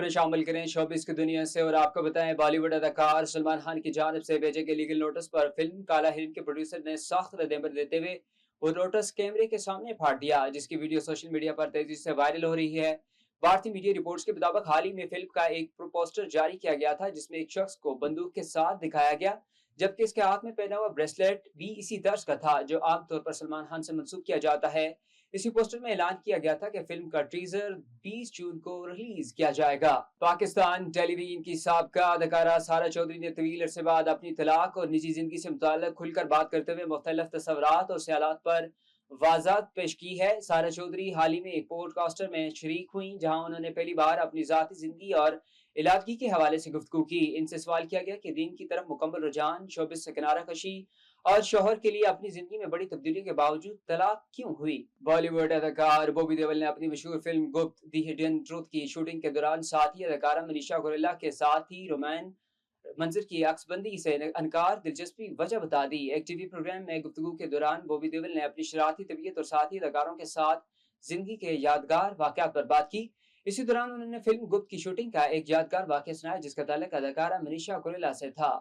में शामिल करें शोबिस की दुनिया से और आपको बताएं बॉलीवुड अदाकार सलमान खान की जानिब से भेजे गए लीगल नोटिस पर फिल्म काला हिरन के प्रोड्यूसर ने सख्त रद्द-ए-अमल देते हुए वो नोटिस कैमरे के सामने फाड़ दिया, जिसकी वीडियो सोशल मीडिया पर तेजी से वायरल हो रही है। भारतीय मीडिया रिपोर्ट्स के मुताबिक हाल ही में फिल्म का एक पोस्टर जारी किया गया था जिसमें एक शख्स को बंदूक के साथ दिखाया गया, जबकि इसके हाथ में पहना हुआ ब्रेसलेट भी इसी तर्ज का था जो आमतौर पर सलमान खान से मंसूब किया जाता है। इसी पोस्टर में ऐलान किया गया था कि फिल्म का टीजर 20 जून को रिलीज किया जाएगा। पाकिस्तान टेलीविजन की साबका अदाकारा सारा चौधरी ने तवील अरसे बाद अपनी तलाक और निजी जिंदगी से मुताल्लिक खुलकर बात करते हुए मुख्तलिफ तस्वुरात और ख्यालात पर वजाहत पेश की है। सारा चौधरी हाल ही में एक पॉडकास्टर में शरीक हुई जहां उन्होंने पहली बार अपनी जाती जिंदगी और इलादगी के हवाले से गुफ्तगू की। इनसे सवाल किया गया कि दीन की तरफ मुकम्मल रुझान, शोबिस से किनारा कशी और शोहर के लिए अपनी जिंदगी में बड़ी तब्दीली के बावजूद तलाक क्यों हुई। बॉलीवुड अदाकार बॉबी देओल ने अपनी मशहूर फिल्म गुप्त दी हिडन ट्रूथ की शूटिंग के दौरान साथी अदाकारा मनीषा गोरेला के साथ ही रोमांस मंजर की अक्सबंदी से इनकार दिलचस्पी वजह बता दी। एक टीवी प्रोग्राम में गुफ्तगू के दौरान बॉबी देओल ने अपनी शरारती तबीयत और साथी अदाकारों के साथ जिंदगी के यादगार वाकयात पर बात की। इसी दौरान उन्होंने फिल्म गुप्त की शूटिंग का एक यादगार वाकया सुनाया जिसका ताल्लुक अदाकारा मनीषा गोरेला से था।